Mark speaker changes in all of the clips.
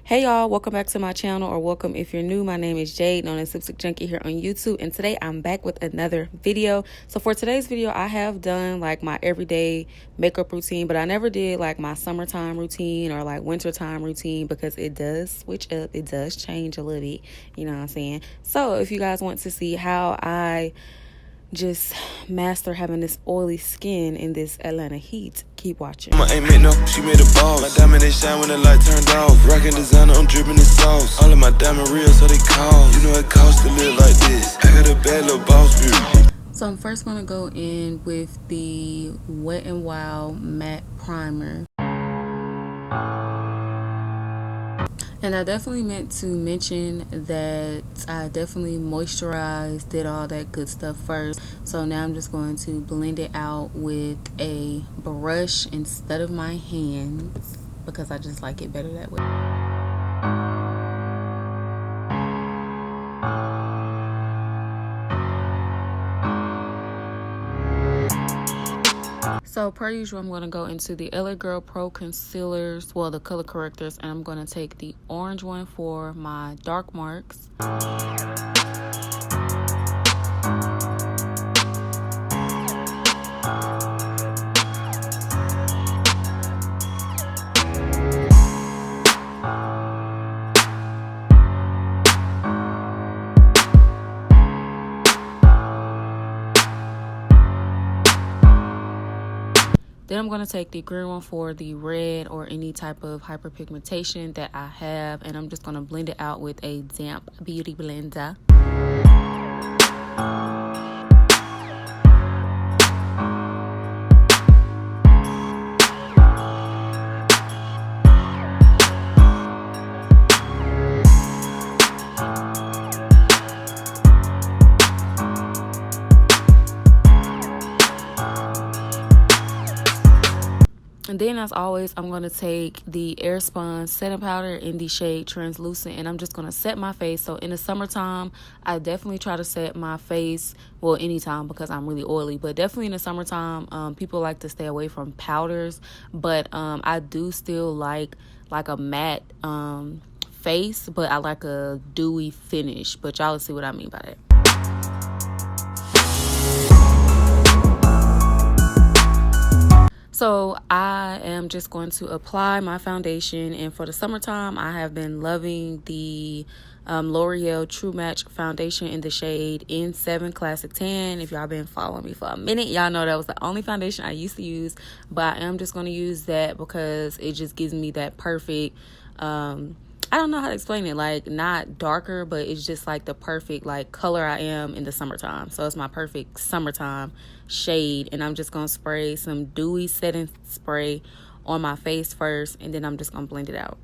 Speaker 1: Hey y'all, welcome back to my channel, or welcome if you're new. My name is Jade, known as Lipstick Junkie here on YouTube, and today I'm back with another video. So for today's video, I have done like my everyday makeup routine, but I never did like my summertime routine or like wintertime routine because it does switch up, it does change a little bit, you know what I'm saying? So if you guys want to see how I just master having this oily skin in this Atlanta heat, keep watching.
Speaker 2: Ain't made no, she made a ball. My diamond they shine when the light turned off. Rockin' designer, I'm dripping the sauce. All of my diamond real, so they call. You know it costs to live like this. I got a bad little boss view.
Speaker 1: So I'm first gonna go in with the Wet n Wild matte primer. And I definitely meant to mention that I definitely moisturized, did all that good stuff first. So now I'm just going to blend it out with a brush instead of my hands because I just like it better that way. So per usual, I'm going to go into the LA Girl Pro Concealers, well, the color correctors, and I'm going to take the orange one for my dark marks. Then I'm going to take the green one for the red or any type of hyperpigmentation that I have, and I'm just going to blend it out with a damp beauty blender. And then, as always, I'm going to take the Airspun setting powder in the shade Translucent, and I'm just going to set my face. So in the summertime, I definitely try to set my face, well, anytime because I'm really oily, but definitely in the summertime, people like to stay away from powders, but I do still like a matte face, but I like a dewy finish, but y'all will see what I mean by that. So I am just going to apply my foundation, and for the summertime I have been loving the Loreal True Match foundation in the shade N7 Classic Tan. If y'all been following me for a minute, y'all know that was the only foundation I used to use, but I am just going to use that because it just gives me that perfect I don't know how to explain it, like not darker, but it's just like the perfect like color I am in the summertime. So it's my perfect summertime shade, and I'm just gonna spray some dewy setting spray on my face first, and then I'm just gonna blend it out.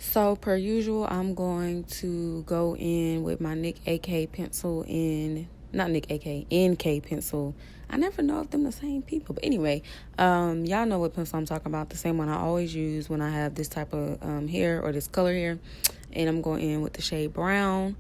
Speaker 1: So per usual, I'm going to go in with my NK pencil in, not NK pencil. I never know if them the same people, but anyway, y'all know what pencil I'm talking about, the same one I always use when I have this type of hair or this color here. And I'm going in with the shade Brown.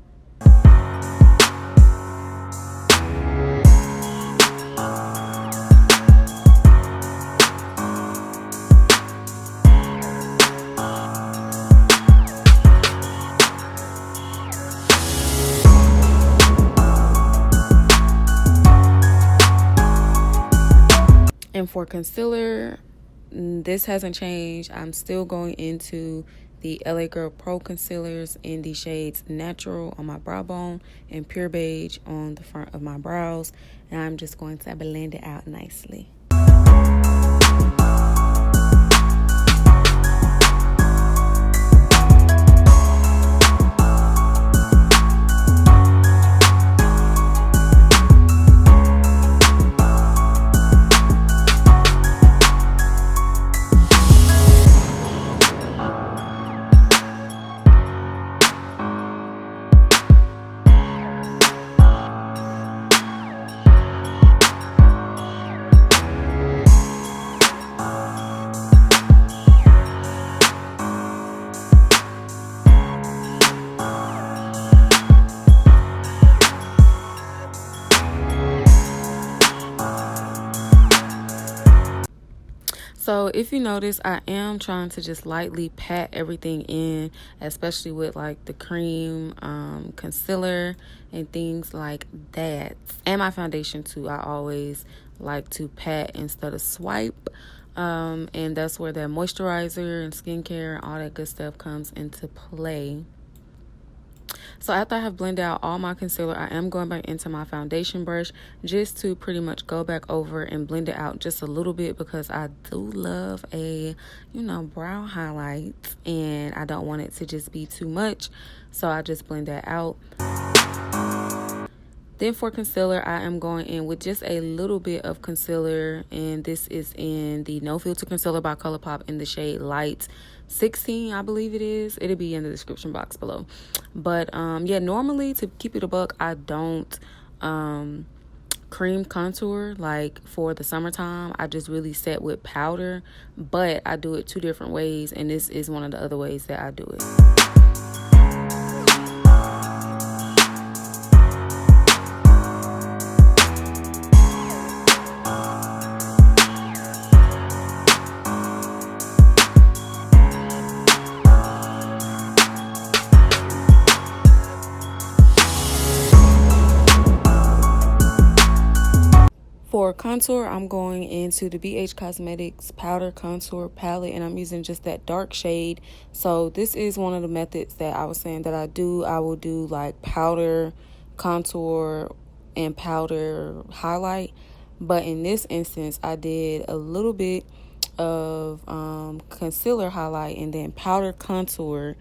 Speaker 1: And for concealer, this hasn't changed. I'm still going into the LA Girl Pro Concealers in the shades Natural on my brow bone and Pure Beige on the front of my brows. and I'm just going to blend it out nicely. So if you notice, I am trying to just lightly pat everything in, especially with like the cream, concealer, and things like that. And my foundation too. I always like to pat instead of swipe. And that's where that moisturizer and skincare and all that good stuff comes into play. So after I have blended out all my concealer, I am going back into my foundation brush just to pretty much go back over and blend it out just a little bit, because I do love a, brow highlight, and I don't want it to just be too much. So I just blend that out. Then for concealer, I am going in with just a little bit of concealer, and this is in the No Filter Concealer by ColourPop in the shade Light 16, I believe it is. It'll be in the description box below. But yeah, normally, to keep it a buck, I don't cream contour like for the summertime. I just really set with powder, but I do it two different ways, and this is one of the other ways that I do it. For contour, I'm going into the Beige Cosmetics Powder Contour Palette, and I'm using just that dark shade. So this is one of the methods that I was saying that I do. I will do like powder contour and powder highlight. But in this instance, I did a little bit of concealer highlight and then powder contour.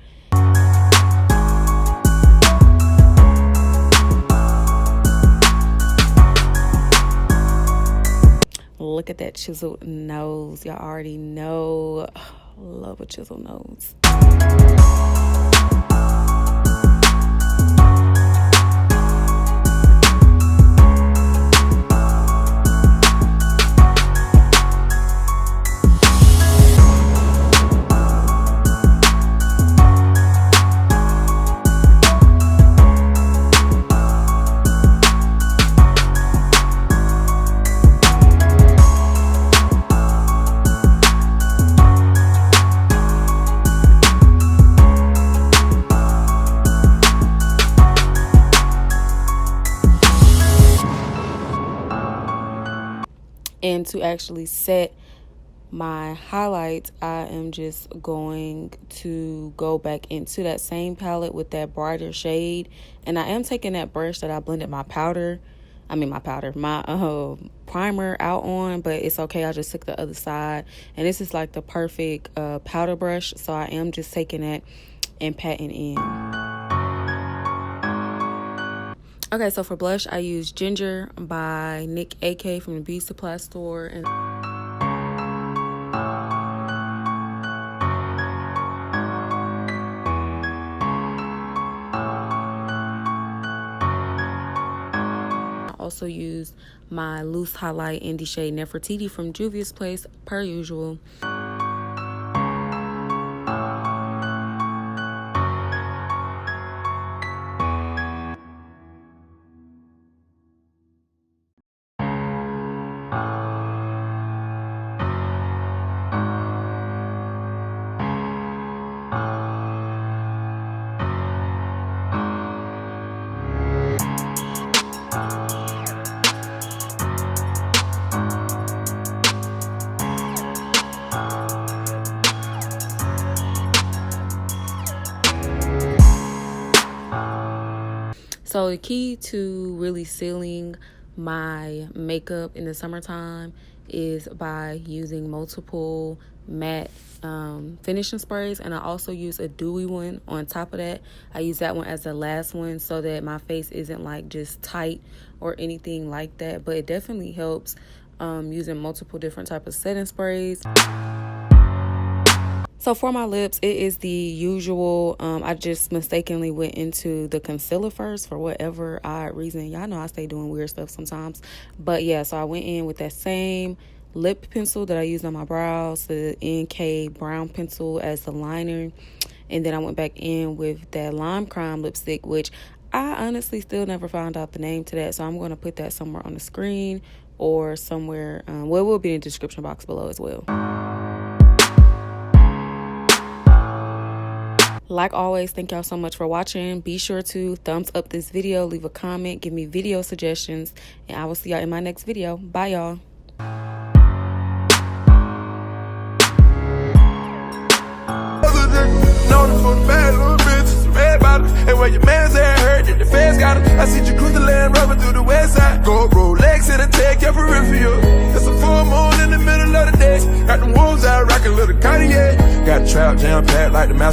Speaker 1: Look at that chiseled nose. Y'all already know. Love a chiseled nose. And to actually set my highlights, I am just going to go back into that same palette with that brighter shade. And I am taking that brush that I blended my primer out on, but it's okay. I just took the other side. And this is like the perfect powder brush. So I am just taking it and patting in. Okay, so for blush, I use Ginger by Nick AK from the Beauty Supply store. And I also used my loose highlight in the shade Nefertiti from Juvia's place, per usual. So the key to really sealing my makeup in the summertime is by using multiple matte finishing sprays, and I also use a dewy one on top of that. I use that one as the last one so that my face isn't like just tight or anything like that, but it definitely helps using multiple different type of setting sprays. So for my lips, it is the usual. I just mistakenly went into the concealer first for whatever odd reason. Y'all know I stay doing weird stuff sometimes. But yeah, so I went in with that same lip pencil that I used on my brows, the NK brown pencil as the liner. And then I went back in with that Lime Crime lipstick, which I honestly still never found out the name to that. So I'm going to put that somewhere on the screen or somewhere. Well, it will be in the description box below as well. Like always, thank y'all so much for watching. Be sure to thumbs up this video, leave a comment, give me video suggestions, and I will see y'all in my next video. Bye, y'all.
Speaker 2: And when your man's there hurt, then the feds got him. I see you cruise the land, rubbing through the west side. Go Rolex in a tech, your peripheral. It's a full moon in the middle of the day. Got them wolves out, rocking little Cartier. Got a trap jam packed like the mouse.